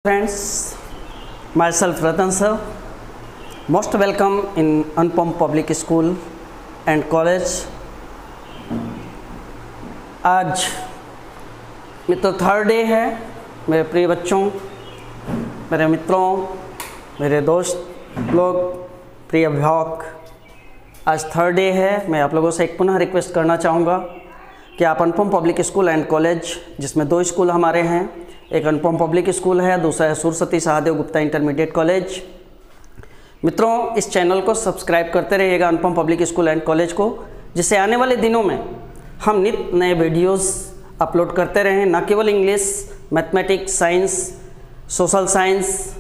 Friends, myself Ratan sir, most welcome in Anupam Public School and College. आज मित्रों third day है। मेरे प्रिय बच्चों, मेरे मित्रों, मेरे दोस्त लोग, प्रिय अभिभावक, आज थर्ड डे है। मैं आप लोगों से एक पुनः रिक्वेस्ट करना चाहूँगा कि आप अनुपम पब्लिक स्कूल एंड कॉलेज, जिसमें दो स्कूल हमारे हैं, एक अनुपम पब्लिक स्कूल है, दूसरा है सूर्यसती सहादेव गुप्ता इंटरमीडिएट कॉलेज। मित्रों, इस चैनल को सब्सक्राइब करते रहिएगा अनुपम पब्लिक स्कूल एंड कॉलेज को, जिससे आने वाले दिनों में हम नित्य नए वीडियोस अपलोड करते रहें, न केवल English, mathematics, science, social science,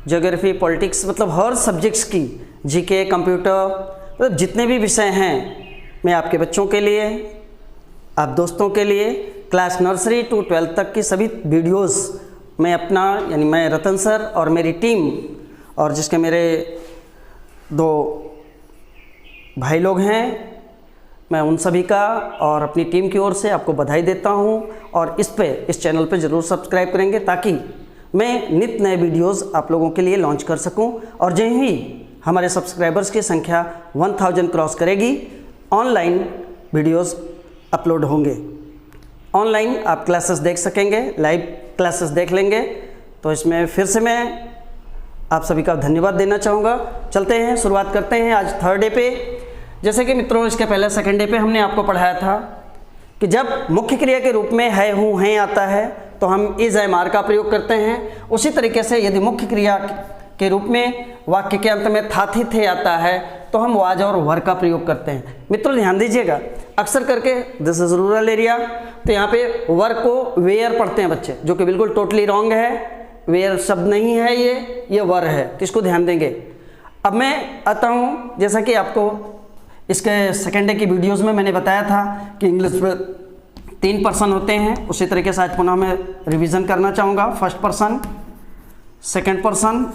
geography, politics, मतलब हर सब्जेक्ट्स की, जीके, कंप्यूटर, मतलब जितने भी विषय हैं, मैं आपके बच्चों के लिए, आप दोस्तों के लिए क्लास नर्सरी टू 12th तक की सभी वीडियोस मैं अपना, यानी मैं रतन सर और मेरी टीम और जिसके मेरे दो भाई लोग हैं, मैं उन सभी का और अपनी टीम की ओर से आपको बधाई देता हूं। और इस चैनल पे ज़रूर सब्सक्राइब करेंगे ताकि मैं नित्य नए वीडियोस आप लोगों के लिए लॉन्च कर सकूं। और जैसे ही हमारे सब्सक्राइबर्स की संख्या 1000 क्रॉस करेगी, ऑनलाइन वीडियोस अपलोड होंगे, ऑनलाइन आप क्लासेस देख सकेंगे, लाइव क्लासेस देख लेंगे। तो इसमें फिर से मैं आप सभी का धन्यवाद देना चाहूँगा। चलते हैं, शुरुआत करते हैं आज थर्ड डे पे। जैसे कि मित्रों, इसके पहले सेकंड डे पे हमने आपको पढ़ाया था कि जब मुख्य क्रिया के रूप में है, हूँ, हैं आता है तो हम इज, एम, आर का प्रयोग करते हैं। उसी तरीके से यदि मुख्य क्रिया के रूप में वाक्य के अंत में था, थी, थे आता है तो हम वाज और वर का प्रयोग करते हैं। मित्रों ध्यान दीजिएगा, अक्सर करके दिस इज रूरल एरिया, तो यहाँ पे वर को वेयर पढ़ते हैं बच्चे, जो कि बिल्कुल टोटली रॉन्ग है। वेयर शब्द नहीं है, ये वर है, तो इसको ध्यान देंगे। अब मैं आता हूँ, जैसा कि आपको इसके सेकेंड डे की वीडियोस में मैंने बताया था कि इंग्लिश में 3 पर्सन होते हैं, उसी तरीके से आज पुनः मैं रिवीजन करना चाहूँगा। फर्स्ट पर्सन, सेकेंड पर्सन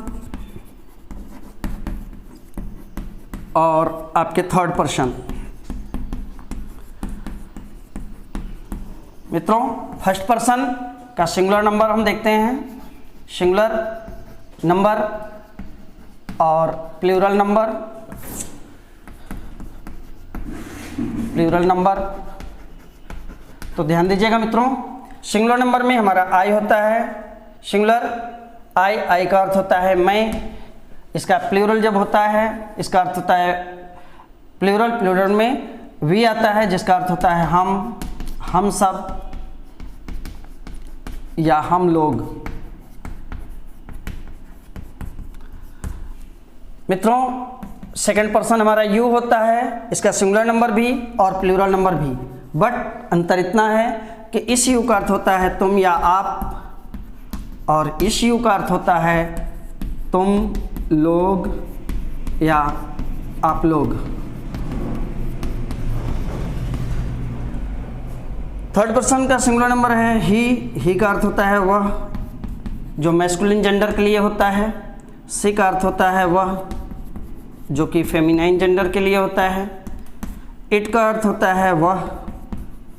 और आपके थर्ड पर्सन। मित्रों, फर्स्ट पर्सन का सिंगुलर नंबर हम देखते हैं, सिंगुलर नंबर और प्लूरल नंबर। प्लूरल नंबर, तो ध्यान दीजिएगा मित्रों, सिंगुलर नंबर में हमारा आई होता है। सिंगुलर आई का अर्थ होता है मैं। इसका प्लूरल जब होता है, इसका अर्थ होता है प्लूरल में वी आता है, जिसका अर्थ होता है हम सब या हम लोग। मित्रों, सेकंड पर्सन हमारा यू होता है, इसका सिंगुलर नंबर भी और प्लूरल नंबर भी, बट अंतर इतना है कि इस यू का अर्थ होता है तुम या आप, और इस यू का अर्थ होता है तुम लोग या आप लोग। थर्ड पर्सन का सिंगुलर नंबर है ही का अर्थ होता है वह, जो मैस्कुलिन जेंडर के लिए होता है। सी का अर्थ होता है वह, जो कि फेमिनाइन जेंडर के लिए होता है। इट का अर्थ होता है वह,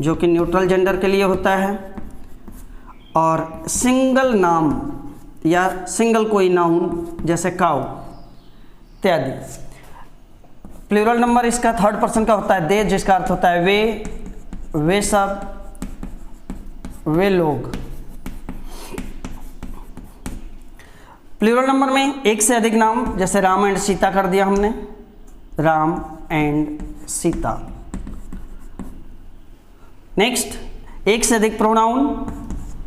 जो कि न्यूट्रल जेंडर के लिए होता है। और सिंगल नाम या सिंगल कोई नाउन जैसे काउ इत्यादि। प्लूरल नंबर इसका थर्ड पर्सन का होता है दे, जिसका अर्थ होता है वे सब, वे लोग। प्लूरल नंबर में एक से अधिक नाम, जैसे राम एंड सीता कर दिया हमने, राम एंड सीता। नेक्स्ट, एक से अधिक प्रोनाउन,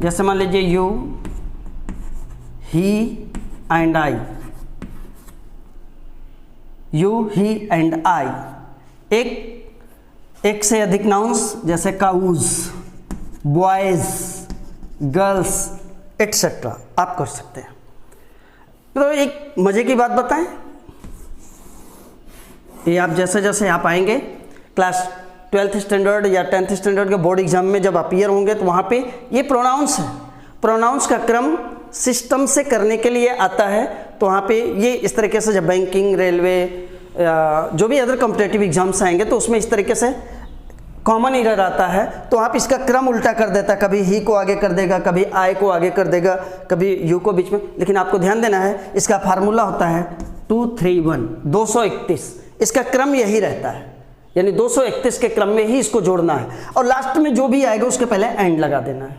जैसे मान लीजिए you, he and I, you, he and I. एक से अधिक नाउन्स, जैसे काउज, बॉयज, गर्ल्स एटसेट्रा आप कर सकते हैं। तो एक मजे की बात बताएं, ये आप जैसे जैसे आप आएंगे क्लास 12th स्टैंडर्ड या 10th स्टैंडर्ड के बोर्ड एग्जाम में जब अपीयर होंगे, तो वहाँ पे ये प्रोनाउंस है। प्रोनाउंस का क्रम सिस्टम से करने के लिए आता है, तो वहाँ पे ये इस तरीके से जब बैंकिंग, रेलवे, जो भी अदर कॉम्पिटेटिव एग्जाम्स आएंगे तो उसमें इस तरीके से कॉमन एरर आता है तो आप इसका क्रम उल्टा कर देता, कभी ही को आगे कर देगा, कभी आई को आगे कर देगा, कभी यू को बीच में। लेकिन आपको ध्यान देना है, इसका फार्मूला होता है 231 231, इसका क्रम यही रहता है, यानी 231 के क्रम में ही इसको जोड़ना है और लास्ट में जो भी आएगा उसके पहले एंड लगा देना है।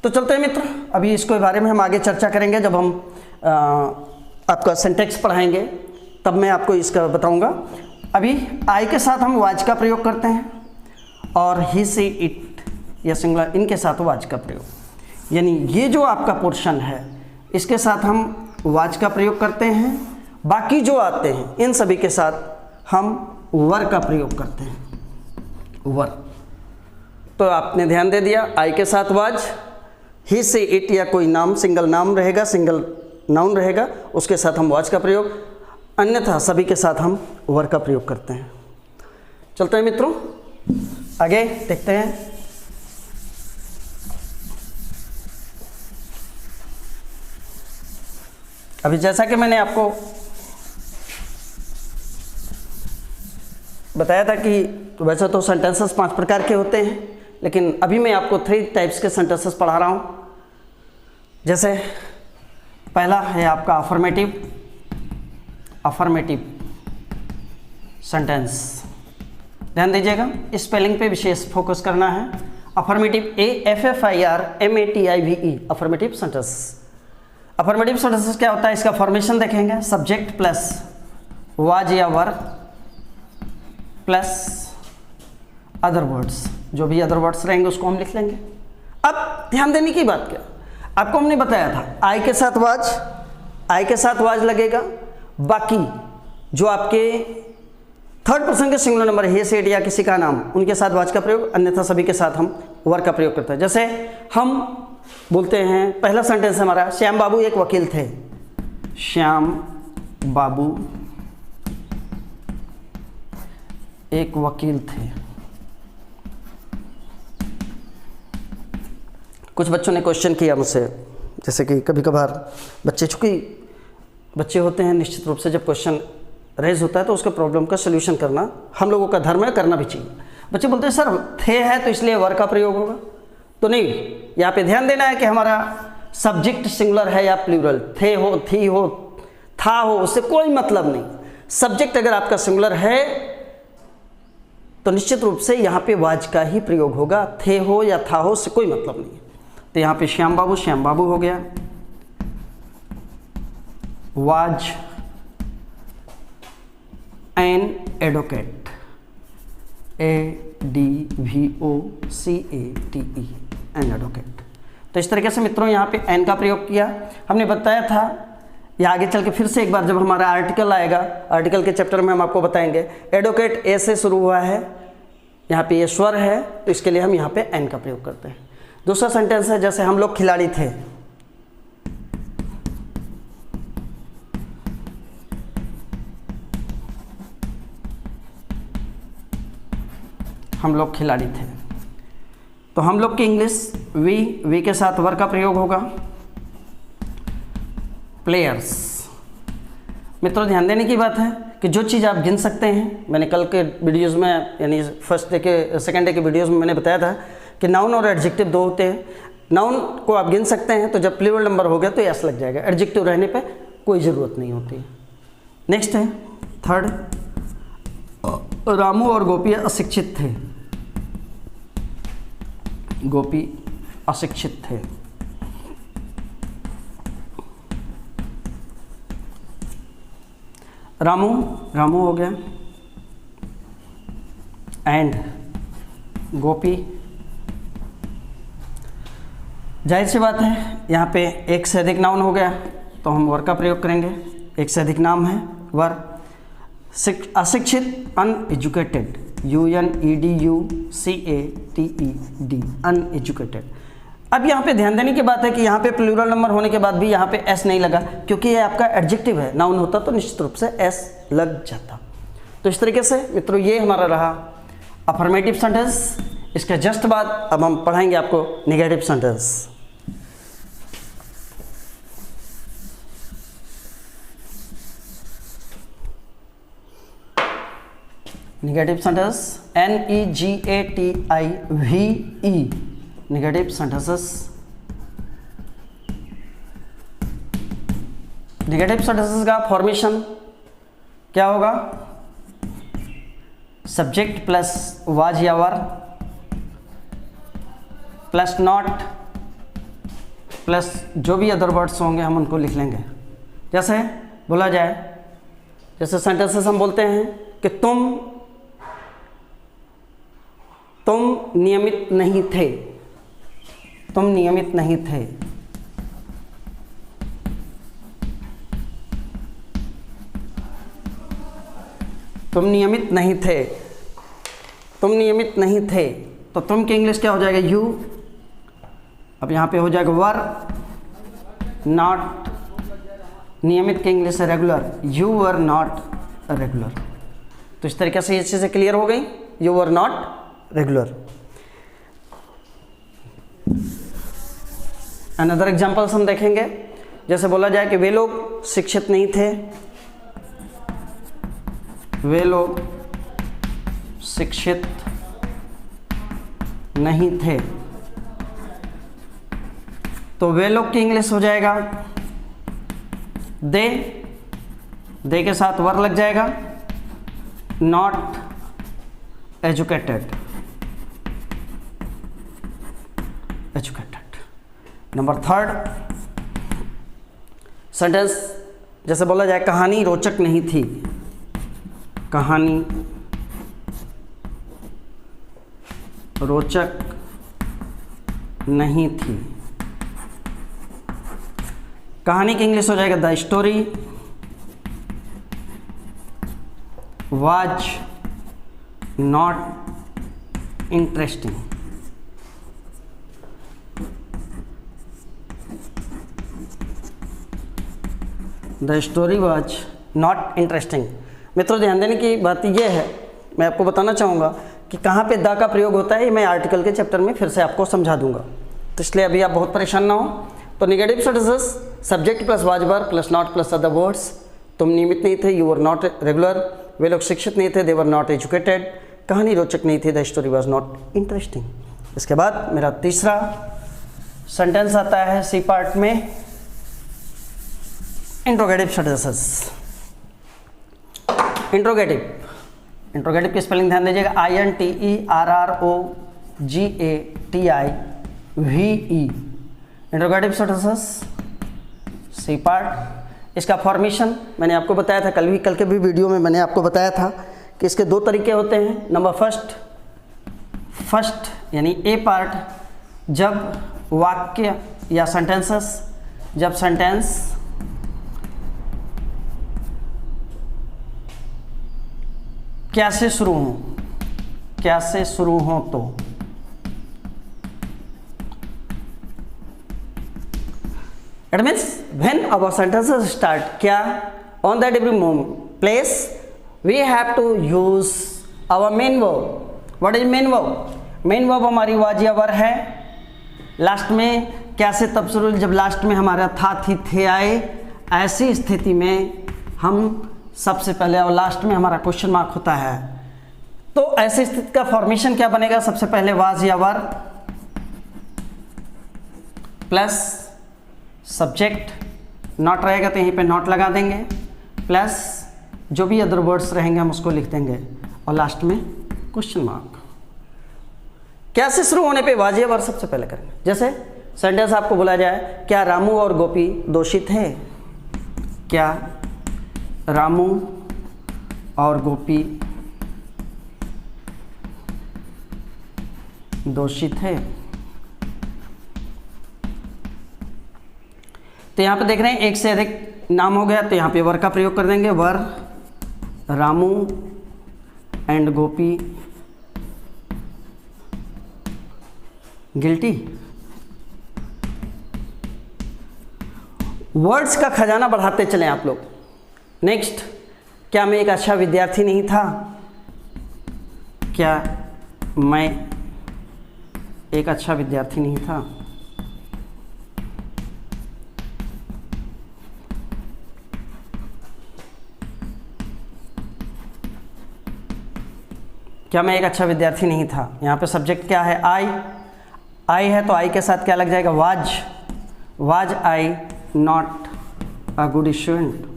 तो चलते हैं मित्र, अभी इसके बारे में हम आगे चर्चा करेंगे जब हम आपका सिंटैक्स पढ़ाएंगे, तब मैं आपको इसका बताऊंगा। अभी आई के साथ हम वाज का प्रयोग करते हैं और ही सी इट या सिंगुलर इनके साथ वाज का प्रयोग, यानी ये जो आपका पोर्शन है इसके साथ हम वाज का प्रयोग करते हैं। बाकी जो आते हैं इन सभी के साथ हम वर का प्रयोग करते हैं, वर। तो आपने ध्यान दे दिया, आई के साथ वाज, ही से इट या कोई नाम सिंगल नाम रहेगा, सिंगल नाउन रहेगा, उसके साथ हम वाज का प्रयोग, अन्यथा सभी के साथ हम वर का प्रयोग करते हैं। चलते हैं मित्रों आगे देखते हैं। अभी जैसा कि मैंने आपको बताया था कि वैसे तो सेंटेंसेस 5 प्रकार के होते हैं, लेकिन अभी मैं आपको 3 टाइप्स के सेंटेंसेस पढ़ा रहा हूँ। जैसे पहला है आपका अफर्मेटिव सेंटेंस। ध्यान दीजिएगा, स्पेलिंग पे विशेष फोकस करना है। Affirmative AFFIRMATIVE affirmative sentence. Affirmative sentence क्या होता है, इसका फॉर्मेशन देखेंगे, सब्जेक्ट प्लस वाज या वर प्लस अदर वर्ड्स, जो भी अदर वर्ड्स रहेंगे उसको हम लिख लेंगे। अब ध्यान देने की बात क्या, आपको हमने बताया था आई के साथ वाज लगेगा, बाकी जो आपके थर्ड पर्सन के सिंगुलर नंबर है, सेड या किसी का नाम, उनके साथ वाज का प्रयोग, अन्यथा सभी के साथ हम वर का प्रयोग करते हैं। जैसे हम बोलते हैं, पहला सेंटेंस हमारा, श्याम बाबू एक वकील थे। श्याम बाबू एक वकील थे। कुछ बच्चों ने क्वेश्चन किया मुझसे, जैसे कि कभी कभार चूँकि बच्चे होते हैं, निश्चित रूप से जब क्वेश्चन रेज होता है तो उसके प्रॉब्लम का सोल्यूशन करना हम लोगों का धर्म है, करना भी चाहिए। बच्चे बोलते हैं सर थे है तो इसलिए वर का प्रयोग होगा, तो नहीं, यहाँ पे ध्यान देना है कि हमारा सब्जेक्ट सिंगुलर है या प्लूरल, थे हो, थी हो, था हो, उससे कोई मतलब नहीं। सब्जेक्ट अगर आपका सिंगुलर है तो निश्चित रूप से यहाँ पे वाज का ही प्रयोग होगा, थे हो या था हो उससे कोई मतलब नहीं है। तो यहाँ पे श्याम बाबू हो गया, was an advocate, ADVOCATE an advocate. तो इस तरीके से मित्रों यहाँ पे एन का प्रयोग किया। हमने बताया था, या आगे चल के फिर से एक बार जब हमारा आर्टिकल आएगा, आर्टिकल के चैप्टर में हम आपको बताएंगे। एडवोकेट ए से शुरू हुआ है, यहाँ पे ये स्वर है, तो इसके लिए हम यहाँ पे एन का प्रयोग करते हैं। दूसरा सेंटेंस है, जैसे हम लोग खिलाड़ी थे। हम लोग खिलाड़ी थे, तो हम लोग की इंग्लिश वी के साथ वर का प्रयोग होगा। प्लेयर्स। मित्रों ध्यान देने की बात है कि जो चीज़ आप गिन सकते हैं, मैंने कल के वीडियोज़ में, यानी फर्स्ट डे के सेकंड डे के वीडियोज़ में मैंने बताया था कि नाउन और एडजेक्टिव 2 होते हैं। नाउन को आप गिन सकते हैं, तो जब प्लूरल नंबर हो गया तो एस लग जाएगा, एडजेक्टिव रहने पे कोई ज़रूरत नहीं होती है। नेक्स्ट है थर्ड, रामू और गोपी अशिक्षित थे। गोपी अशिक्षित थे। रामू हो गया, एंड गोपी। जाहिर सी बात है यहाँ पे एक से अधिक नाउन हो गया तो हम वर का प्रयोग करेंगे। एक से अधिक नाम है वर। अशिक्षित अनएजुकेटेड, UNEDUCATED अनएजुकेटेड। अब यहाँ पे ध्यान देने की बात है कि यहाँ पे प्लूरल नंबर होने के बाद भी यहाँ पे एस नहीं लगा, क्योंकि ये आपका एडजेक्टिव है। नाउन होता तो निश्चित रूप से एस लग जाता। तो इस तरीके से मित्रों ये हमारा रहा अफर्मेटिव सेंटेंस। इसके जस्ट बाद अब हम पढ़ाएंगे आपको negative sentence. Negative sentence, NEGATIVE, negative sentences. Negative sentences का फॉर्मेशन क्या होगा? सब्जेक्ट प्लस वाज या वर प्लस नॉट प्लस जो भी अदर वर्ड्स होंगे हम उनको लिख लेंगे। जैसे बोला जाए, जैसे सेंटेंसेस हम बोलते हैं कि तुम नियमित नहीं थे, तुम नियमित नहीं थे। तुम नियमित नहीं थे, तुम नियमित नहीं थे, तो तुम की इंग्लिश क्या हो जाएगा? यू। अब यहाँ पे हो जाएगा वर, नॉट, नियमित की इंग्लिश है regular, you were not regular. तो इस तरीके से ये चीज़ें क्लियर हो गई, you were not regular. Another examples हम देखेंगे, जैसे बोला जाए कि वे लोग शिक्षित नहीं थे, वे लोग शिक्षित नहीं थे, तो वे लोग की इंग्लिश हो जाएगा दे, दे के साथ वर लग जाएगा, not educated, educated. Number third sentence, जैसे बोला जाए कहानी रोचक नहीं थी, कहानी रोचक नहीं थी, कहानी की इंग्लिश हो जाएगा the story was not interesting. The story was not interesting. मित्रों ध्यान देने की बात यह है, मैं आपको बताना चाहूँगा कि कहाँ पे द का प्रयोग होता है, ये मैं आर्टिकल के चैप्टर में फिर से आपको समझा दूंगा, तो इसलिए अभी आप बहुत परेशान ना हो। तो negative sentences, subject plus was were plus not plus other words, तुम नियमित नहीं थे, यू वर नॉट रेगुलर, वे लोग शिक्षित नहीं थे, दे वर नॉट एजुकेटेड, कहानी रोचक नहीं थी, the story was not interesting. इसके बाद मेरा तीसरा सेंटेंस आता है सी पार्ट में, इंट्रोगेटिव सेंटेंसेस। इंट्रोगेटिव की स्पेलिंग ध्यान दीजिएगा, INTERROGATIVE, interrogative sentences C part. इसका फॉर्मेशन मैंने आपको बताया था कल के भी वीडियो में मैंने आपको बताया था कि इसके दो तरीके होते हैं। नंबर फर्स्ट यानी ए पार्ट, जब वाक्य या सेंटेंसेस, जब सेंटेंस क्या से शुरू हो, क्या से शुरू हो तो it means when our sentences start, क्या on that every place we have to use our main verb. What is main verb? Main verb हमारी वाज या वर है, लास्ट में क्या से तब शुरू, जब लास्ट में हमारा था थी थे आए, ऐसी स्थिति में हम सबसे पहले और लास्ट में हमारा क्वेश्चन मार्क होता है। तो ऐसी स्थिति का फॉर्मेशन क्या बनेगा? सबसे पहले वाज या वर प्लस सब्जेक्ट, नॉट रहेगा तो यहीं पे नॉट लगा देंगे, प्लस जो भी अदर वर्ड्स रहेंगे हम उसको लिख देंगे, और लास्ट में क्वेश्चन मार्क। क्या से शुरू होने पे वाज या वर सबसे पहले करेंगे। जैसे सेंटेंस आपको बोला जाए, क्या रामू और गोपी दोषी थे? क्या रामू और गोपी दोषी थे? तो यहाँ पे देख रहे हैं एक से अधिक नाम हो गया, तो यहाँ पे वर का प्रयोग कर देंगे, were Ramu and Gopi guilty. Words का खजाना बढ़ाते चलें आप लोग। नेक्स्ट, क्या मैं एक अच्छा विद्यार्थी नहीं था? क्या मैं एक अच्छा विद्यार्थी नहीं था? क्या मैं एक अच्छा विद्यार्थी नहीं था? यहाँ पे सब्जेक्ट क्या है? आई है तो आई के साथ क्या लग जाएगा? Was I not a good student?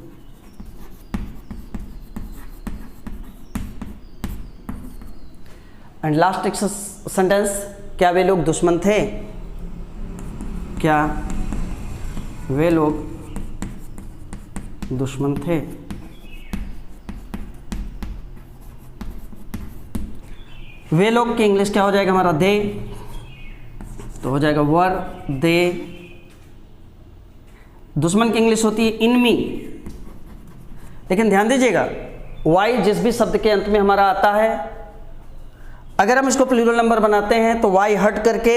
And last sentence, क्या वे लोग दुश्मन थे? क्या वे लोग दुश्मन थे? वे लोग की इंग्लिश क्या हो जाएगा हमारा? दे, तो हो जाएगा वर दे। दुश्मन की इंग्लिश होती है इनमी। लेकिन ध्यान दीजिएगा, वाई जिस भी शब्द के अंत में हमारा आता है, अगर हम इसको प्लूरल नंबर बनाते हैं तो वाई हट करके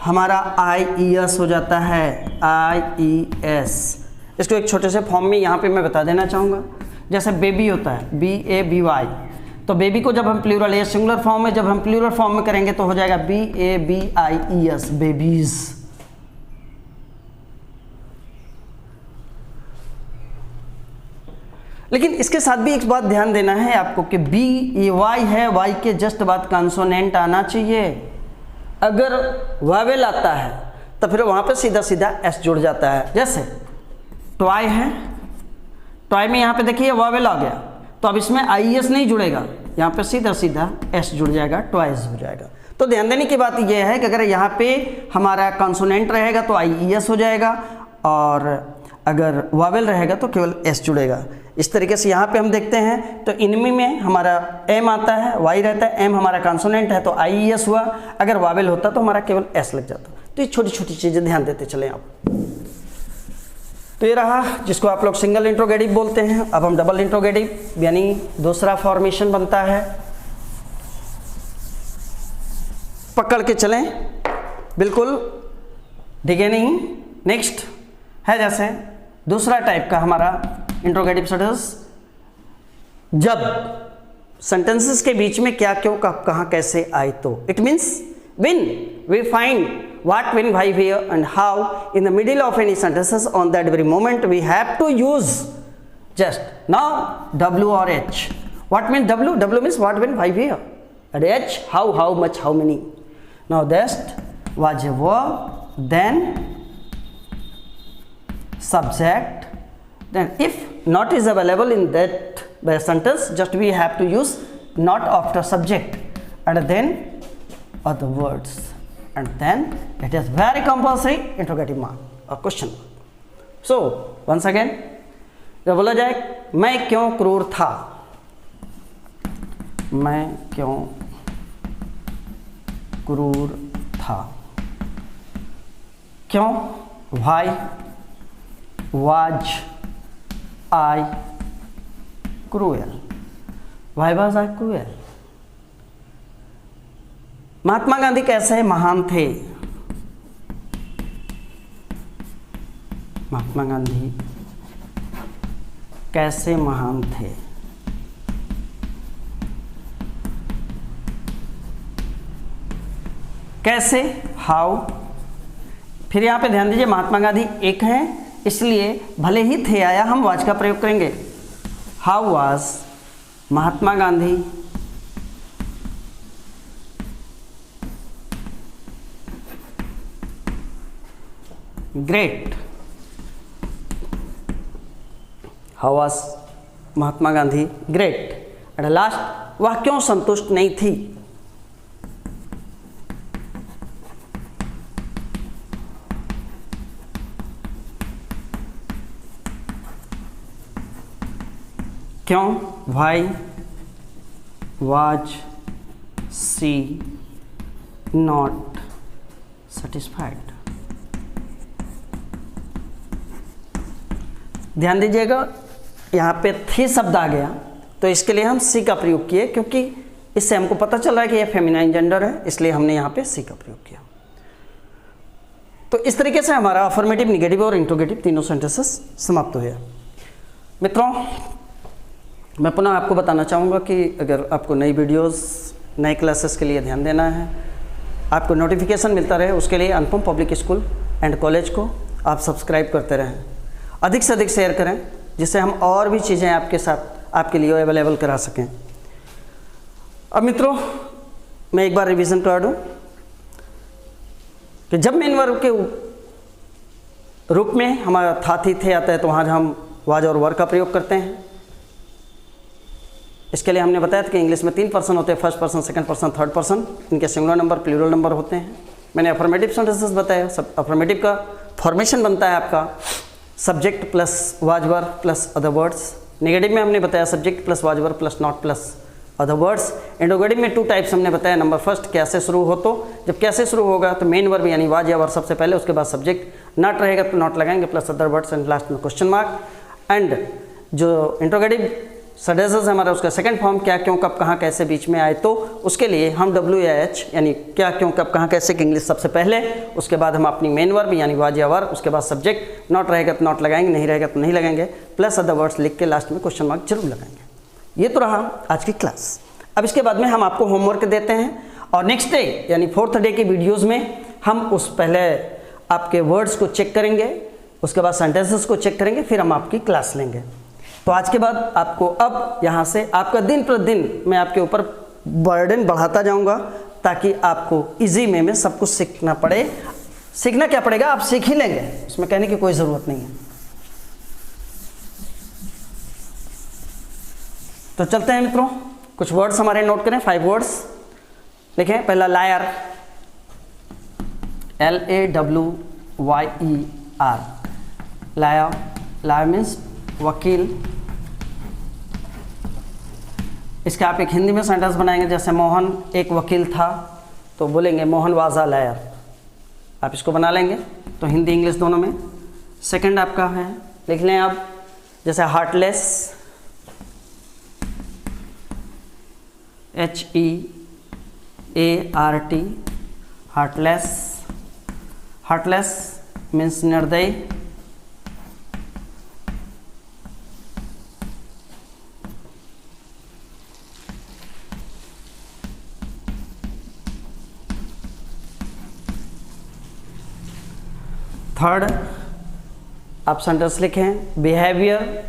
हमारा IES हो जाता है, IES। इसको एक छोटे से फॉर्म में यहाँ पे मैं बता देना चाहूँगा। जैसे बेबी होता है, BABY, तो बेबी को जब हम प्लूरल या सिंगुलर फॉर्म में, जब हम प्लूरल फॉर्म में करेंगे तो हो जाएगा BABIES, बेबीज। लेकिन इसके साथ भी एक बात ध्यान देना है आपको कि BAY है, वाई के जस्ट बाद कंसोनेंट आना चाहिए। अगर वावेल आता है तो फिर वहाँ पे सीधा सीधा S जुड़ जाता है। जैसे टॉय है, टॉय में यहाँ पे देखिए वावेल आ गया, तो अब इसमें IES नहीं जुड़ेगा, यहाँ पे सीधा सीधा S जुड़ जाएगा, टॉयज हो जाएगा। तो ध्यान देने की बात यह है कि अगर यहाँ पे हमारा कंसोनेंट रहेगा तो IES हो जाएगा, और अगर वावेल रहेगा तो केवल S जुड़ेगा। इस तरीके से यहाँ पे हम देखते हैं तो इनमी में हमारा M आता है, Y रहता है, M हमारा कंसोनेंट है तो IES हुआ, अगर वावेल होता तो हमारा केवल S लग जाता। तो ये छोटी छोटी चीज़ें ध्यान देते चले आप। तो ये रहा जिसको आप लोग सिंगल इंट्रोगेटिव बोलते हैं। अब हम डबल इंट्रोगेटिव यानी दूसरा फॉर्मेशन बनता है, पकड़ के चलें, बिल्कुल डिगे नहीं। नेक्स्ट है जैसे दूसरा टाइप का हमारा इंट्रोगेटिव सेंटेंस, जब सेंटेंसेस के बीच में क्या क्यों कब कहाँ कैसे आए तो। It means when we find what, when, why, where and how in the middle of any sentences, on that very moment we have to use just now W or H. What means W? W means what, when, why, where, and H how much, how many. Now that was a verb, then subject, then if not is available in that sentence, just we have to use not after subject, and then other words, and then it is very compulsory interrogative mark or question mark. So once again, जब बोला जाए मैं क्यों क्रूर था, मैं क्यों क्रूर था, क्यों? Why was I cruel? Why was I cruel? Mahatma Gandhi कैसे महान थे? महात्मा गांधी कैसे महान थे? कैसे, हाउ। फिर यहाँ पे ध्यान दीजिए महात्मा गांधी एक हैं, इसलिए भले ही थे आया हम वाज का प्रयोग करेंगे। How was Mahatma Gandhi great. How was Mahatma Gandhi great. And last, वह क्यों संतुष्ट नहीं थी? क्यों? Why was she not satisfied? ध्यान दीजिएगा यहाँ पे थी शब्द आ गया, तो इसके लिए हम सी का प्रयोग किए, क्योंकि इससे हमको पता चल रहा है कि यह फेमिनाइन जेंडर है, इसलिए हमने यहाँ पे सी का प्रयोग किया। तो इस तरीके से हमारा अफर्मेटिव, निगेटिव और इंट्रोगेटिव तीनों सेंटेंसेस समाप्त हुए। मित्रों, मैं पुनः आपको बताना चाहूँगा कि अगर आपको नई वीडियोस, नए क्लासेस के लिए ध्यान देना है, आपको नोटिफिकेशन मिलता रहे, उसके लिए अनुपम पब्लिक स्कूल एंड कॉलेज को आप सब्सक्राइब करते रहें, अधिक से अधिक शेयर करें, जिससे हम और भी चीज़ें आपके साथ, आपके लिए अवेलेबल करा सकें। अब मित्रों मैं एक बार रिवीजन करा दूं कि जब मेन वर्ब के रूप में हमारा था थी थे आता है तो वहाँ हम वाज और वर का प्रयोग करते हैं। इसके लिए हमने बताया था कि इंग्लिश में 3 पर्सन होते हैं, first person, second person, third person. इनके सिंगुलर नंबर, प्लूरल नंबर होते हैं। मैंने अफर्मेटिव सेंटेंसेस बताया। सब अफर्मेटिव का फॉर्मेशन बनता है आपका subject plus was were plus other words. Negative में हमने बताया subject plus was were plus not plus other words. Interrogative में 2 टाइप्स हमने बताया। नंबर फर्स्ट कैसे शुरू हो, तो जब कैसे शुरू होगा तो मेन वर्ब यानी वाज या वर सबसे पहले, उसके बाद सब्जेक्ट, नॉट रहेगा तो नॉट लगाएंगे plus other words and last में क्वेश्चन मार्क। एंड जो इंट्रोगेटिव सेंटेंसेस हमारा उसका सेकंड फॉर्म क्या क्यों कब कहाँ कैसे बीच में आए, तो उसके लिए हम WH यानी क्या क्यों कब कहाँ कैसे की इंग्लिश सबसे पहले, उसके बाद हम अपनी मेन वर्ब यानी वाज या वर, उसके बाद सब्जेक्ट, नॉट रहेगा तो नॉट लगाएंगे, नहीं रहेगा तो नहीं लगाएंगे, प्लस अदर वर्ड्स लिख के लास्ट में क्वेश्चन मार्क जरूर लगाएंगे। ये तो रहा आज की क्लास। अब इसके बाद में हम आपको होमवर्क देते हैं और नेक्स्ट डे यानी 4th डे की वीडियोज़ में हम उस पहले आपके वर्ड्स को चेक करेंगे, उसके बाद सेंटेंसेस को चेक करेंगे, फिर हम आपकी क्लास लेंगे। तो आज के बाद आपको अब यहाँ से आपका दिन प्रतिदिन मैं आपके ऊपर बर्डन बढ़ाता जाऊँगा ताकि आपको इजी में सब कुछ सीखना पड़े। सीखना क्या पड़ेगा, आप सीख ही लेंगे, उसमें कहने की कोई ज़रूरत नहीं है। तो चलते हैं मित्रों, कुछ वर्ड्स हमारे नोट करें। 5 वर्ड्स लिखें। पहला lawyer, LAWYER, lawyer. Lawyer means वकील। इसका आप एक हिंदी में सेंटेंस बनाएंगे, जैसे मोहन एक वकील था तो बोलेंगे मोहन वाज अ लायर। आप इसको बना लेंगे तो हिंदी इंग्लिश दोनों में। सेकंड आपका है, लिख लें आप, जैसे heartless, HEART, heartless. Heartless means निर्दयी। थर्ड आप सेंटेंस लिखें, बिहेवियर।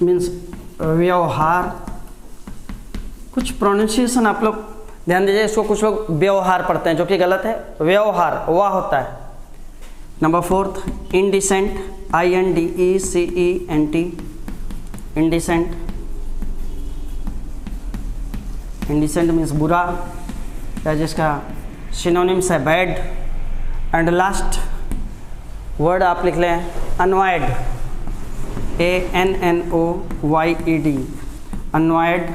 मीन्स व्यवहार। कुछ प्रोनाउंसिएशन आप लोग ध्यान दीजिए, इसको कुछ लोग व्यवहार पढ़ते हैं जो कि गलत है। व्यवहार वाह होता है। Number 4th indecent, INDECENT, indecent. Indecent means बुरा, या जिसका सिनोनिम्स है बैड। एंड लास्ट वर्ड आप लिख लें अनवाइड, ANNOYED, अनवाइड।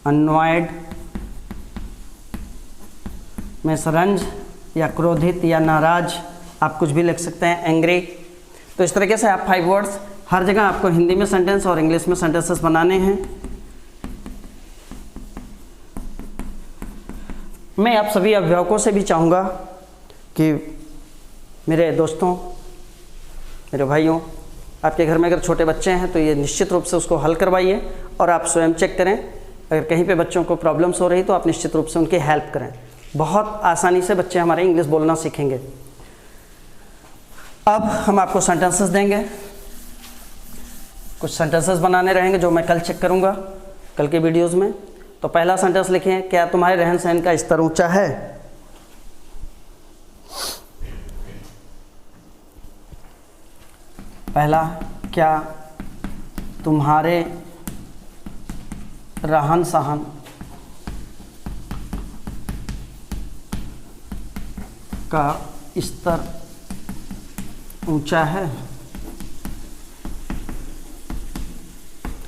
अनवाइड में रंज या क्रोधित या नाराज, आप कुछ भी लिख सकते हैं, एंग्री। तो इस तरीके से आप 5 वर्ड्स हर जगह आपको हिंदी में सेंटेंस और इंग्लिश में सेंटेंसेस बनाने हैं। मैं आप सभी अभिभावकों से भी चाहूँगा कि मेरे दोस्तों, मेरे भाइयों, आपके घर में अगर छोटे बच्चे हैं तो ये निश्चित रूप से उसको हल करवाइए और आप स्वयं चेक करें। अगर कहीं पे बच्चों को प्रॉब्लम्स हो रही तो आप निश्चित रूप से उनकी हेल्प करें। बहुत आसानी से बच्चे हमारे इंग्लिश बोलना सीखेंगे। अब हम आपको सेंटेंसेस देंगे, कुछ सेंटेंसेस बनाने रहेंगे जो मैं कल चेक करूँगा कल के वीडियोज़ में। तो पहला सेंटेंस लिखें, क्या तुम्हारे रहन सहन का स्तर ऊंचा है। पहला, क्या तुम्हारे रहन सहन का स्तर ऊंचा है,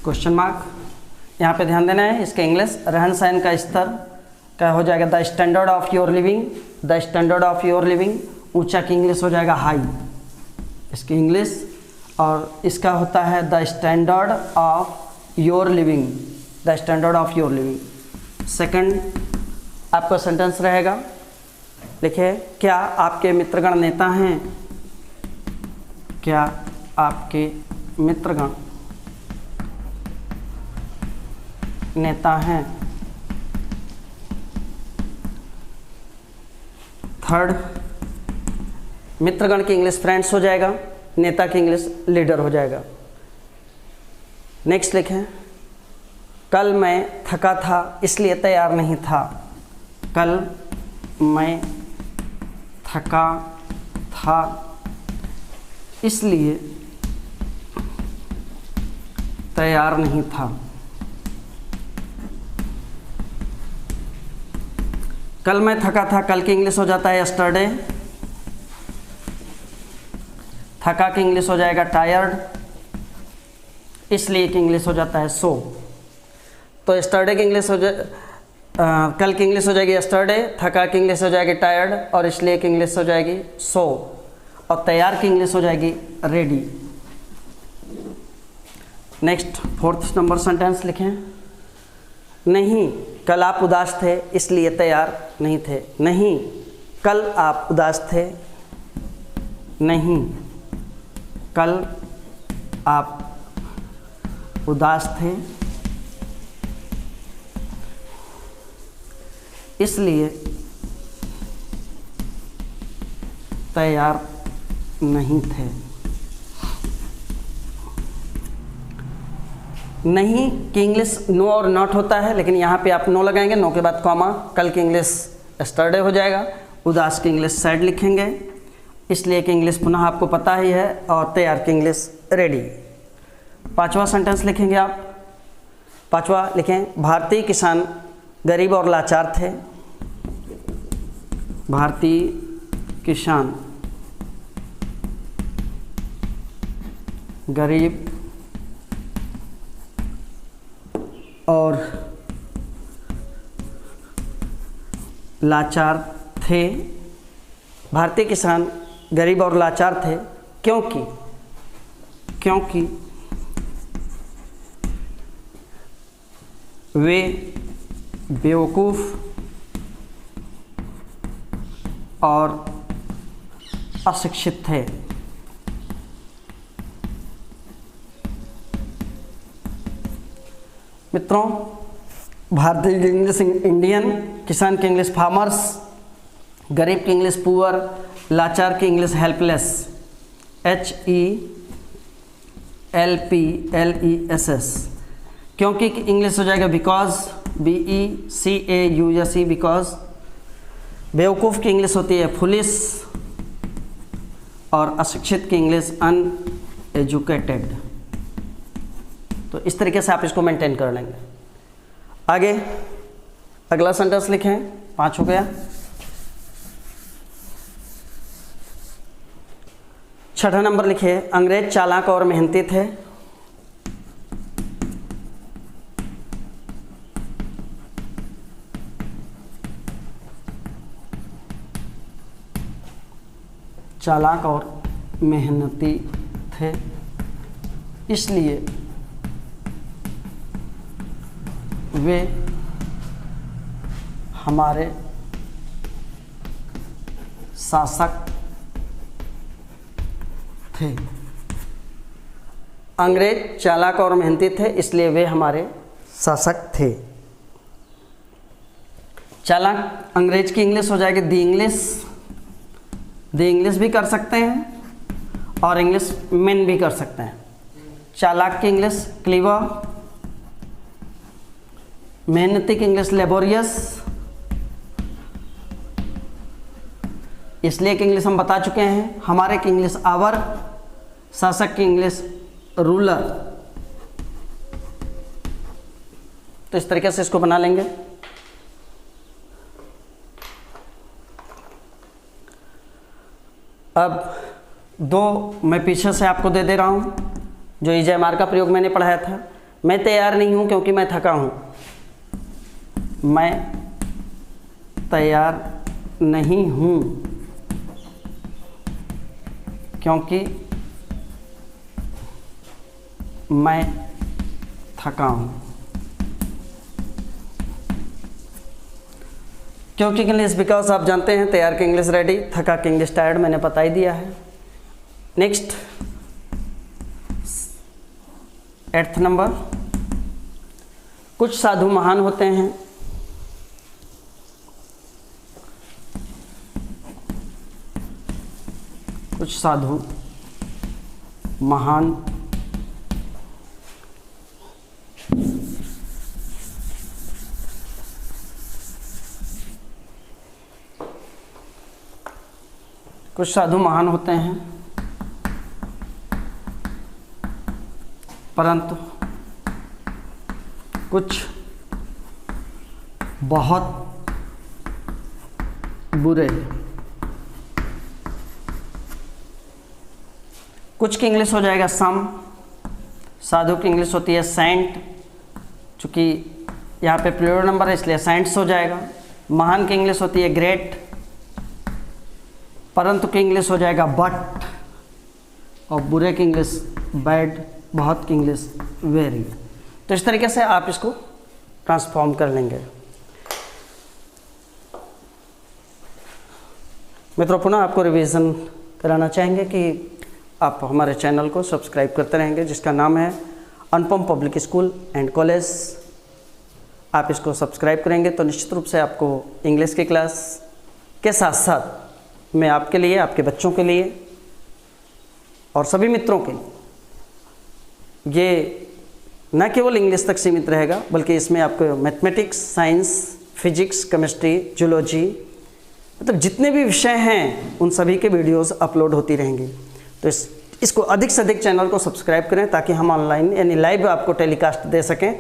क्वेश्चन मार्क। यहाँ पे ध्यान देना है, इसके इंग्लिश रहन सहन का स्तर क्या हो जाएगा, the standard of your living. The standard of your living, ऊंचा की इंग्लिश हो जाएगा हाई, इसकी इंग्लिश। और इसका होता है the standard of your living, the standard of your living. Second आपका सेंटेंस रहेगा, लिखे, क्या आपके मित्रगण नेता हैं। क्या आपके मित्रगण नेता हैं। थर्ड, मित्रगण की इंग्लिश फ्रेंड्स हो जाएगा, नेता की इंग्लिश लीडर हो जाएगा। नेक्स्ट लिखें, कल मैं थका था इसलिए तैयार नहीं था। कल मैं थका था इसलिए तैयार नहीं था। कल मैं थका था, कल की इंग्लिश हो जाता है यस्टरडे। थका की इंग्लिश हो जाएगा टायर्ड, इसलिए की इंग्लिश हो जाता है सो। तो यस्टरडे की इंग्लिश हो कल की इंग्लिश हो जाएगी यस्टरडे, थका की इंग्लिश हो जाएगी टायर्ड, और इसलिए की इंग्लिश हो जाएगी सो, और तैयार की इंग्लिश हो जाएगी ready. Next fourth number sentence लिखें, नहीं कल आप उदास थे इसलिए तैयार नहीं थे। नहीं कल आप उदास थे, नहीं कल आप उदास थे इसलिए तैयार नहीं थे। नहीं की इंग्लिश नो और नॉट होता है, लेकिन यहाँ पे आप नो लगाएंगे, नो के बाद कॉमा। कल की इंग्लिश यस्टरडे हो जाएगा, उदास की इंग्लिश सैड लिखेंगे, इसलिए कि इंग्लिश पुनः आपको पता ही है, और तैयार की इंग्लिश रेडी। पांचवा सेंटेंस लिखेंगे आप। पांचवा लिखें, भारतीय किसान गरीब और लाचार थे। भारतीय किसान गरीब और लाचार थे। भारतीय किसान गरीब और लाचार थे क्योंकि वे बेवकूफ़ और अशिक्षित थे। मित्रों, भारतीय की इंग्लिश इंडियन, किसान की इंग्लिश फार्मर्स, गरीब की इंग्लिश पुअर, लाचार की इंग्लिश हेल्पलेस, HELPLESS। क्योंकि इंग्लिश हो जाएगा बिकॉज, BECAUSE, बिकॉज। बेवकूफ़ की इंग्लिश होती है फुलिश, और अशिक्षित की इंग्लिश अनएजुकेटेड। तो इस तरीके से आप इसको मेंटेन कर लेंगे। आगे अगला सेंटेंस लिखें, 5 हो गया। छठा नंबर लिखिए, अंग्रेज चालाक और मेहनती थे। चालाक और मेहनती थे इसलिए वे हमारे शासक थे। अंग्रेज चालाक और मेहनती थे इसलिए वे हमारे शासक थे। चालाक अंग्रेज की इंग्लिश हो जाएगी दी इंग्लिश भी कर सकते हैं, और इंग्लिश मेन भी कर सकते हैं। चालाक की इंग्लिश क्लीवर, मेहनती की इंग्लिश लेबोरियस, इसलिए की इंग्लिश हम बता चुके हैं। हमारे की इंग्लिश आवर, शासक की इंग्लिश रूलर। तो इस तरीके से इसको बना लेंगे। अब 2 मैं पीछे से आपको दे रहा हूं, जो EJMR का प्रयोग मैंने पढ़ाया था। मैं तैयार नहीं हूं क्योंकि मैं थका हूं। मैं तैयार नहीं हूं क्योंकि मैं थका हूं। क्योंकि इंग्लिश बिकॉज आप जानते हैं, तैयार की इंग्लिश रेडी, थका की इंग्लिश टायर्ड, मैंने बता ही दिया है। नेक्स्ट 8th नंबर, कुछ साधु महान होते हैं। कुछ साधु महान होते हैं, परंतु कुछ बहुत बुरे। कुछ की इंग्लिश हो जाएगा सम, साधु की इंग्लिश होती है सेंट, चूँकि यहाँ पे प्लूरल नंबर है इसलिए सेंट्स हो जाएगा। महान की इंग्लिश होती है ग्रेट, परंतु की इंग्लिश हो जाएगा बट, और बुरे की इंग्लिश बैड, बहुत की इंग्लिश वेरी। तो इस तरीके से आप इसको ट्रांसफॉर्म कर लेंगे। मित्रों, पुनः आपको रिवीजन कराना चाहेंगे कि आप हमारे चैनल को सब्सक्राइब करते रहेंगे, जिसका नाम है अनुपम पब्लिक स्कूल एंड कॉलेज। आप इसको सब्सक्राइब करेंगे तो निश्चित रूप से आपको इंग्लिश की क्लास के साथ साथ मैं आपके लिए, आपके बच्चों के लिए और सभी मित्रों के, ये न केवल इंग्लिश तक सीमित रहेगा, बल्कि इसमें आपको mathematics, science, physics, chemistry, zoology, मतलब जितने भी विषय हैं उन सभी के वीडियोस अपलोड होती रहेंगी। तो इसको अधिक से अधिक चैनल को सब्सक्राइब करें ताकि हम ऑनलाइन यानी लाइव आपको टेलीकास्ट दे सकें।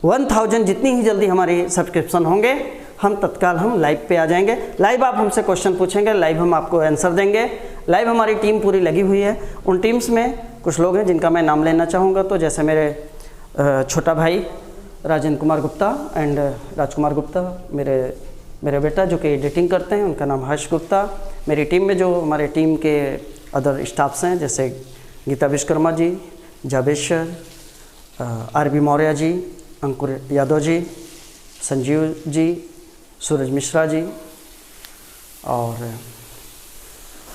1000 जितनी ही जल्दी हमारी सब्सक्रिप्शन होंगे, हम तत्काल लाइव पे आ जाएंगे। लाइव आप हमसे क्वेश्चन पूछेंगे, लाइव हम आपको आंसर देंगे। लाइव हमारी टीम पूरी लगी हुई है। उन टीम्स में कुछ लोग हैं जिनका मैं नाम लेना चाहूँगा, तो जैसे मेरे छोटा भाई राजेंद्र कुमार गुप्ता एंड राजकुमार गुप्ता, मेरे बेटा जो कि एडिटिंग करते हैं, उनका नाम हर्ष गुप्ता। मेरी टीम में जो हमारे टीम के अदर स्टाफ्स हैं, जैसे गीता विश्वकर्मा जी, जावेश्वर, आर.बी. मौर्य जी, अंकुर यादव जी, संजीव जी, सूरज मिश्रा जी, और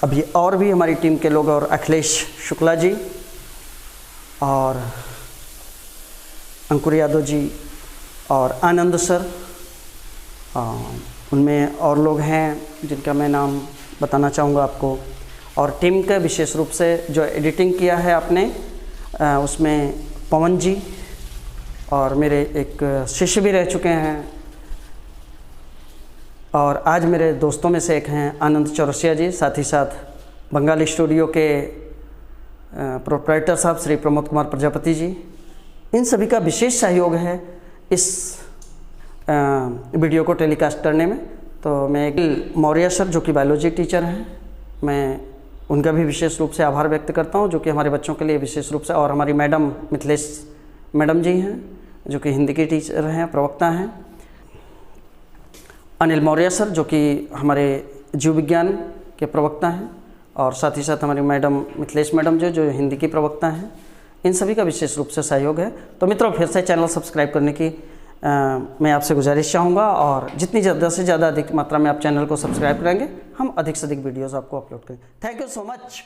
अभी और भी हमारी टीम के लोग, और अखिलेश शुक्ला जी और अंकुर यादव जी और आनंद सर, उनमें और लोग हैं जिनका मैं नाम बताना चाहूँगा आपको। और टीम का विशेष रूप से जो एडिटिंग किया है आपने, उसमें पवन जी और मेरे एक शिष्य भी रह चुके हैं, और आज मेरे दोस्तों में से एक हैं आनंद चौरसिया जी, साथ ही साथ बंगाली स्टूडियो के प्रोप्राइटर साहब श्री प्रमोद कुमार प्रजापति जी। इन सभी का विशेष सहयोग है इस वीडियो को टेलीकास्ट करने में। तो मैं एक मौर्य सर जो कि बायोलॉजी टीचर हैं, मैं उनका भी विशेष रूप से आभार व्यक्त करता हूं, जो कि हमारे बच्चों के लिए विशेष रूप से, और हमारी मैडम मिथिलेश मैडम जी हैं जो कि हिंदी की टीचर हैं, प्रवक्ता हैं। अनिल मौर्य सर जो कि हमारे जीव विज्ञान के प्रवक्ता हैं, और साथ ही साथ हमारी मैडम मिथिलेश मैडम जो हिंदी की प्रवक्ता हैं। इन सभी का विशेष रूप से सहयोग है। तो मित्रों, फिर से चैनल सब्सक्राइब करने की मैं आपसे गुजारिश चाहूँगा, और जितनी ज़्यादा से ज़्यादा अधिक मात्रा में आप चैनल को सब्सक्राइब करेंगे, हम अधिक से अधिक वीडियोज़ आपको अपलोड करेंगे। Thank you so much.